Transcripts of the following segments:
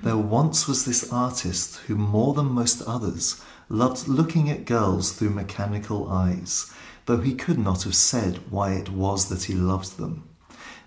There once was this artist who, more than most others, loved looking at girls through mechanical eyes, though he could not have said why it was that he loved them.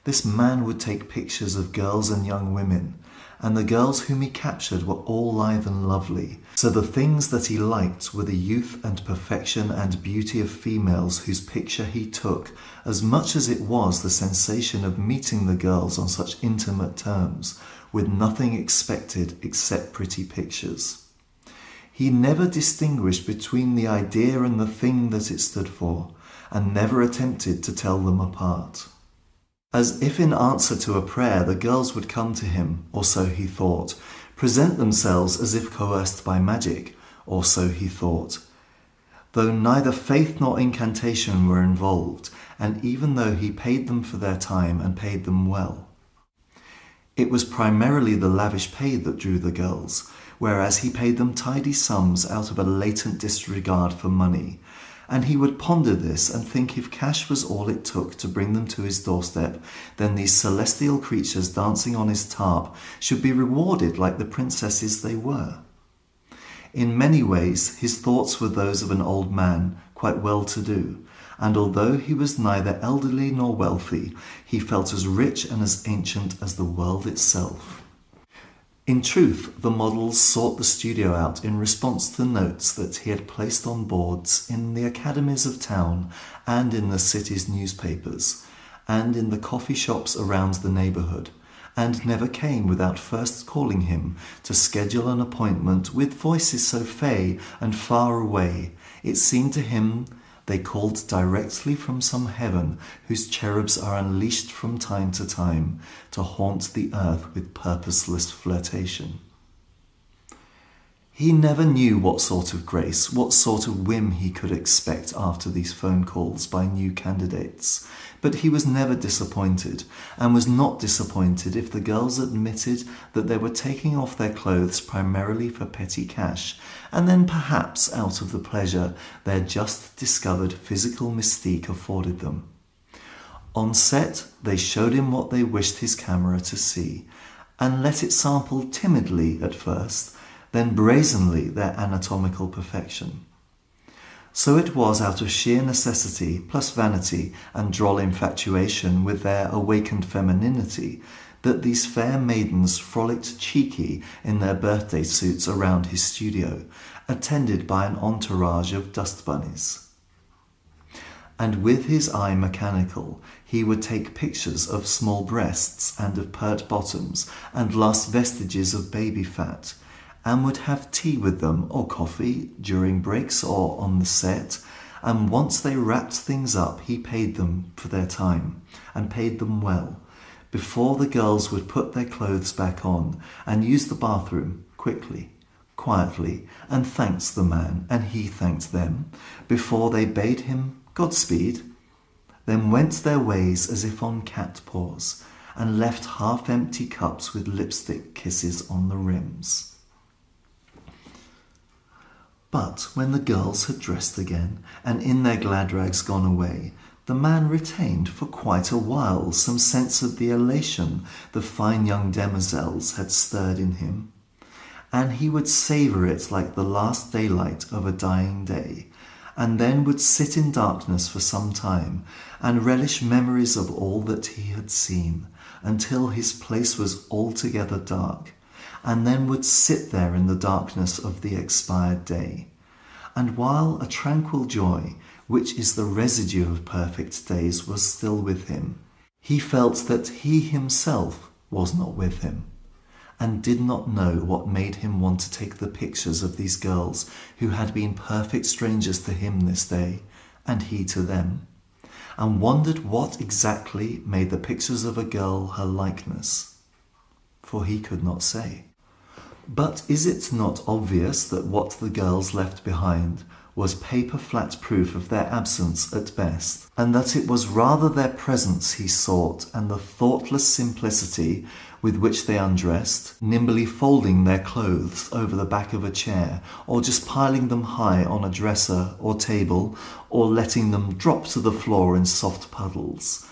This man would take pictures of girls and young women, and the girls whom he captured were all lithe and lovely, so the things that he liked were the youth and perfection and beauty of females whose picture he took, as much as it was the sensation of meeting the girls on such intimate terms, with nothing expected except pretty pictures. He never distinguished between the idea and the thing that it stood for, and never attempted to tell them apart. As if in answer to a prayer, the girls would come to him, or so he thought, present themselves as if coerced by magic, or so he thought. Though neither faith nor incantation were involved, and even though he paid them for their time and paid them well. It was primarily the lavish pay that drew the girls, whereas he paid them tidy sums out of a latent disregard for money, and he would ponder this and think if cash was all it took to bring them to his doorstep, then these celestial creatures dancing on his tarp should be rewarded like the princesses they were. In many ways, his thoughts were those of an old man, quite well-to-do, and although he was neither elderly nor wealthy, he felt as rich and as ancient as the world itself. In truth, the models sought the studio out in response to notes that he had placed on boards in the academies of town and in the city's newspapers, and in the coffee shops around the neighbourhood, and never came without first calling him to schedule an appointment with voices so fey and far away, it seemed to him they called directly from some heaven whose cherubs are unleashed from time to time to haunt the earth with purposeless flirtation. He never knew what sort of grace, what sort of whim he could expect after these phone calls by new candidates, but he was never disappointed, and was not disappointed if the girls admitted that they were taking off their clothes primarily for petty cash, and then perhaps out of the pleasure their just discovered physical mystique afforded them. On set, they showed him what they wished his camera to see, and let it sample timidly at first, then brazenly their anatomical perfection. So it was out of sheer necessity, plus vanity and droll infatuation with their awakened femininity, that these fair maidens frolicked cheeky in their birthday suits around his studio, attended by an entourage of dust bunnies. And with his eye mechanical, he would take pictures of small breasts and of pert bottoms and last vestiges of baby fat, and would have tea with them or coffee during breaks or on the set, and once they wrapped things up he paid them for their time, and paid them well, before the girls would put their clothes back on and use the bathroom quickly, quietly, and thanked the man, and he thanked them, before they bade him Godspeed, then went their ways as if on cat paws, and left half-empty cups with lipstick kisses on the rims. But when the girls had dressed again, and in their glad rags gone away, the man retained for quite a while some sense of the elation the fine young demoiselles had stirred in him, and he would savour it like the last daylight of a dying day, and then would sit in darkness for some time, and relish memories of all that he had seen, until his place was altogether dark, and then would sit there in the darkness of the expired day. And while a tranquil joy, which is the residue of perfect days, was still with him, he felt that he himself was not with him, and did not know what made him want to take the pictures of these girls who had been perfect strangers to him this day, and he to them, and wondered what exactly made the pictures of a girl her likeness, for he could not say. But is it not obvious that what the girls left behind was paper-flat proof of their absence at best, and that it was rather their presence he sought and the thoughtless simplicity with which they undressed, nimbly folding their clothes over the back of a chair, or just piling them high on a dresser or table, or letting them drop to the floor in soft puddles,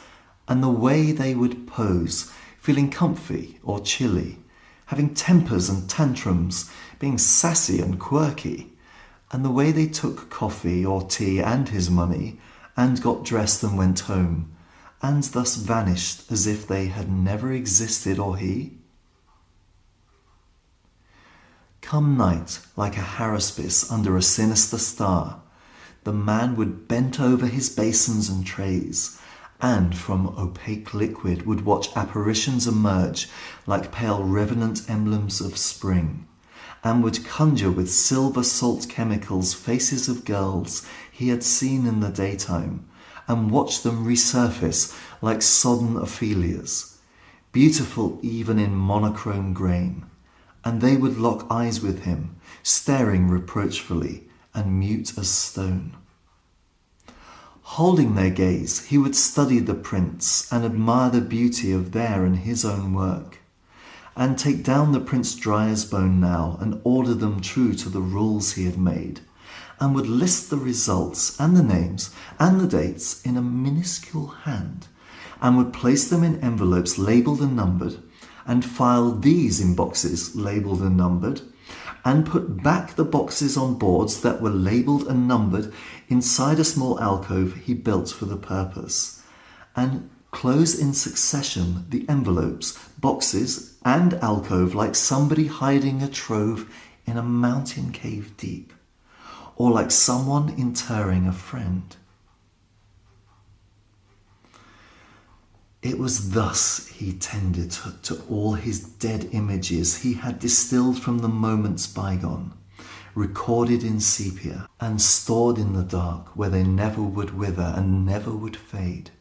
and the way they would pose, feeling comfy or chilly, having tempers and tantrums, being sassy and quirky, and the way they took coffee or tea and his money, and got dressed and went home, and thus vanished as if they had never existed or he? Come night, like a haruspice under a sinister star, the man would bent over his basins and trays, and from opaque liquid would watch apparitions emerge like pale revenant emblems of spring, and would conjure with silver salt chemicals faces of girls he had seen in the daytime, and watch them resurface like sodden Ophelias, beautiful even in monochrome grain, and they would lock eyes with him, staring reproachfully and mute as stone. Holding their gaze, he would study the prints and admire the beauty of their and his own work, and take down the prints dry as bone now and order them true to the rules he had made, and would list the results and the names and the dates in a minuscule hand, and would place them in envelopes labelled and numbered, and file these in boxes labelled and numbered, and put back the boxes on boards that were labelled and numbered inside a small alcove he built for the purpose, and close in succession the envelopes, boxes, and alcove like somebody hiding a trove in a mountain cave deep, or like someone interring a friend. It was thus he tended to all his dead images he had distilled from the moments bygone, recorded in sepia, and stored in the dark where they never would wither and never would fade.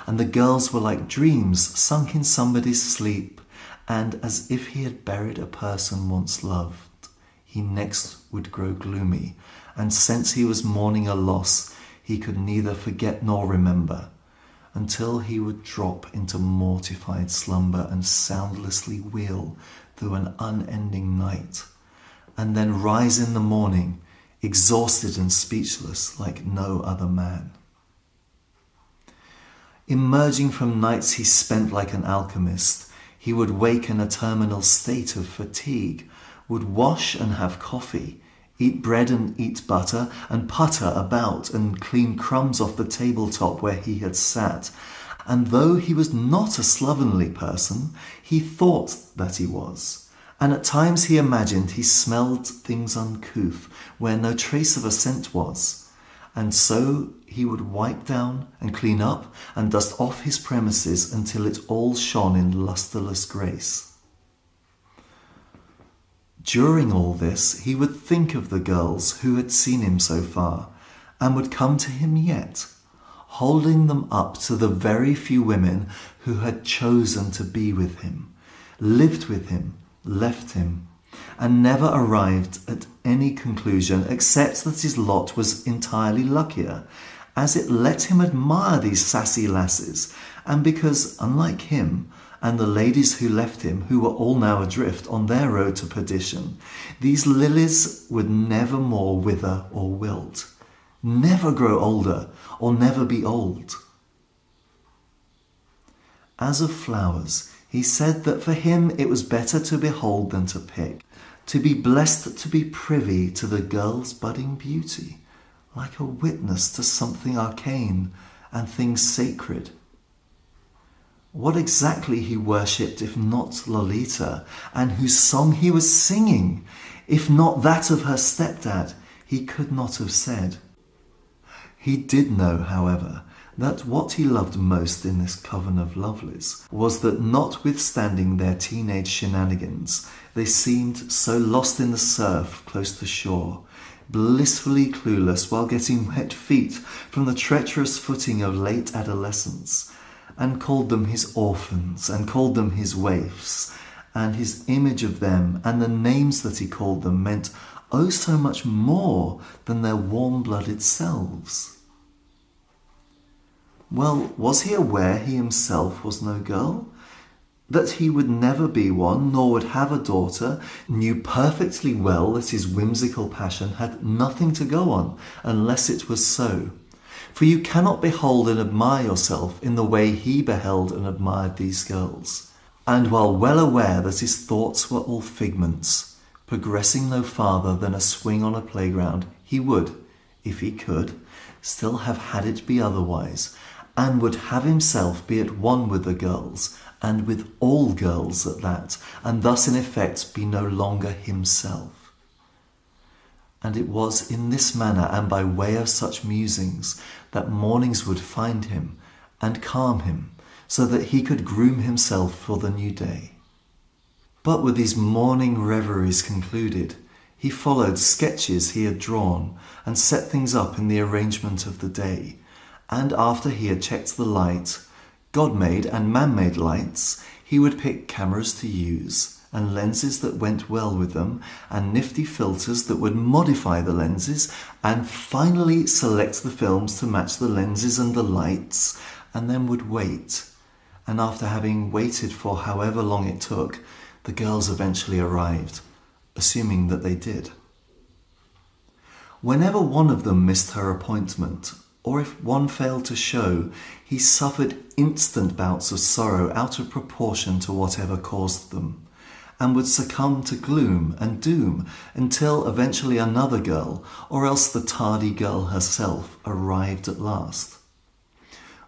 And the girls were like dreams sunk in somebody's sleep, and as if he had buried a person once loved, he next would grow gloomy, and since he was mourning a loss he could neither forget nor remember, until he would drop into mortified slumber and soundlessly wheel through an unending night, and then rise in the morning, exhausted and speechless like no other man. Emerging from nights he spent like an alchemist, he would wake in a terminal state of fatigue, would wash and have coffee, eat bread and eat butter, and putter about and clean crumbs off the tabletop where he had sat. And though he was not a slovenly person, he thought that he was. And at times he imagined he smelled things uncouth where no trace of a scent was. And so he would wipe down and clean up and dust off his premises until it all shone in lustreless grace. During all this, he would think of the girls who had seen him so far, and would come to him yet, holding them up to the very few women who had chosen to be with him, lived with him, left him, and never arrived at any conclusion except that his lot was entirely luckier, as it let him admire these sassy lasses, and because, unlike him, and the ladies who left him, who were all now adrift on their road to perdition, these lilies would never more wither or wilt, never grow older or never be old. As of flowers, he said that for him it was better to behold than to pick, to be blessed to be privy to the girl's budding beauty, like a witness to something arcane and things sacred. What exactly he worshipped if not Lolita, and whose song he was singing, if not that of her stepdad, he could not have said. He did know, however, that what he loved most in this coven of lovelies was that notwithstanding their teenage shenanigans, they seemed so lost in the surf close to shore, blissfully clueless while getting wet feet from the treacherous footing of late adolescence, and called them his orphans, and called them his waifs, and his image of them and the names that he called them meant oh so much more than their warm-blooded selves. Well, was he aware he himself was no girl? That he would never be one, nor would have a daughter, knew perfectly well that his whimsical passion had nothing to go on unless it was so. For you cannot behold and admire yourself in the way he beheld and admired these girls. And while well aware that his thoughts were all figments, progressing no farther than a swing on a playground, he would, if he could, still have had it be otherwise, and would have himself be at one with the girls, and with all girls at that, and thus in effect be no longer himself. And it was in this manner and by way of such musings that mornings would find him and calm him, so that he could groom himself for the new day. But with these morning reveries concluded, he followed sketches he had drawn and set things up in the arrangement of the day, and after he had checked the light, God-made and man-made lights, he would pick cameras to use, and lenses that went well with them, and nifty filters that would modify the lenses, and finally select the films to match the lenses and the lights, and then would wait. And after having waited for however long it took, the girls eventually arrived, assuming that they did. Whenever one of them missed her appointment, or if one failed to show, he suffered instant bouts of sorrow out of proportion to whatever caused them, and would succumb to gloom and doom until eventually another girl, or else the tardy girl herself, arrived at last.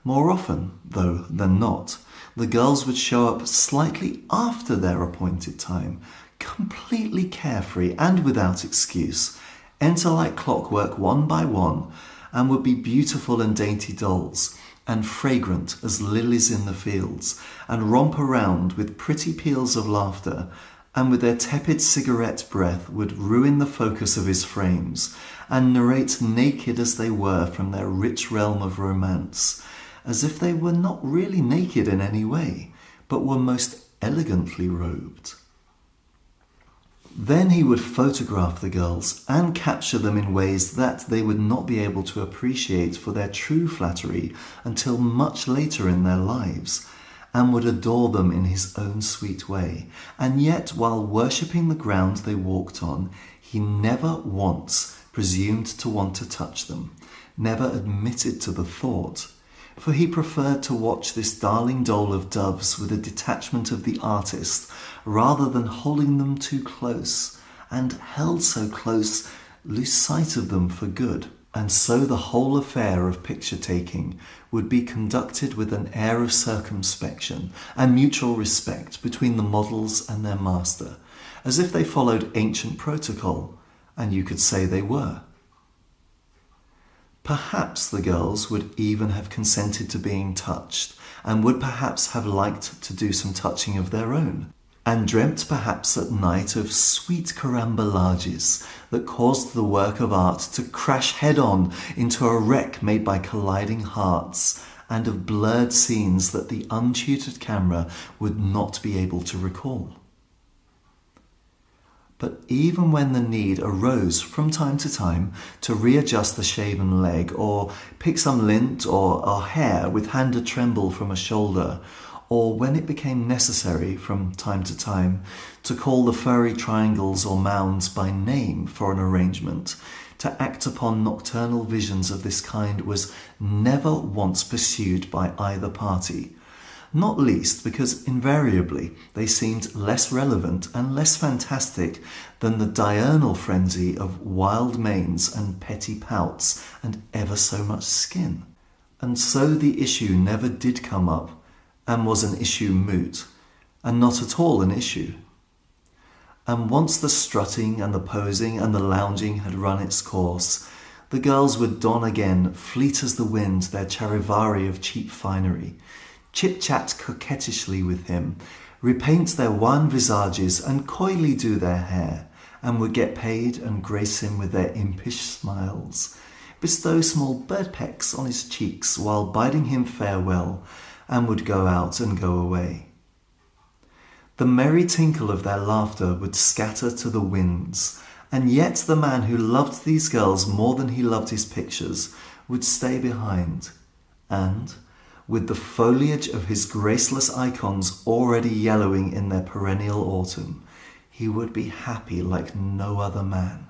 More often, though, than not, the girls would show up slightly after their appointed time, completely carefree and without excuse, enter like clockwork one by one, and would be beautiful and dainty dolls, and fragrant as lilies in the fields, and romp around with pretty peals of laughter, and with their tepid cigarette breath would ruin the focus of his frames, and narrate naked as they were from their rich realm of romance, as if they were not really naked in any way, but were most elegantly robed. Then he would photograph the girls and capture them in ways that they would not be able to appreciate for their true flattery until much later in their lives, and would adore them in his own sweet way. And yet, while worshipping the ground they walked on, he never once presumed to want to touch them, never admitted to the thought, for he preferred to watch this darling dole of doves with a detachment of the artist, rather than holding them too close, and held so close, lose sight of them for good. And so the whole affair of picture-taking would be conducted with an air of circumspection and mutual respect between the models and their master, as if they followed ancient protocol, and you could say they were. Perhaps the girls would even have consented to being touched, and would perhaps have liked to do some touching of their own, and dreamt perhaps at night of sweet carambolages that caused the work of art to crash head-on into a wreck made by colliding hearts, and of blurred scenes that the untutored camera would not be able to recall. But even when the need arose from time to time to readjust the shaven leg, or pick some lint or hair with hand a-tremble from a shoulder, or when it became necessary from time to time to call the furry triangles or mounds by name for an arrangement, to act upon nocturnal visions of this kind was never once pursued by either party, not least because invariably they seemed less relevant and less fantastic than the diurnal frenzy of wild manes and petty pouts and ever so much skin. And so the issue never did come up, and was an issue moot, and not at all an issue. And once the strutting and the posing and the lounging had run its course, the girls would don again, fleet as the wind, their charivari of cheap finery, chit-chat coquettishly with him, repaint their wan visages and coyly do their hair, and would get paid and grace him with their impish smiles, bestow small bird-pecks on his cheeks while bidding him farewell, and would go out and go away. The merry tinkle of their laughter would scatter to the winds, and yet the man who loved these girls more than he loved his pictures would stay behind, and, with the foliage of his graceless icons already yellowing in their perennial autumn, he would be happy like no other man.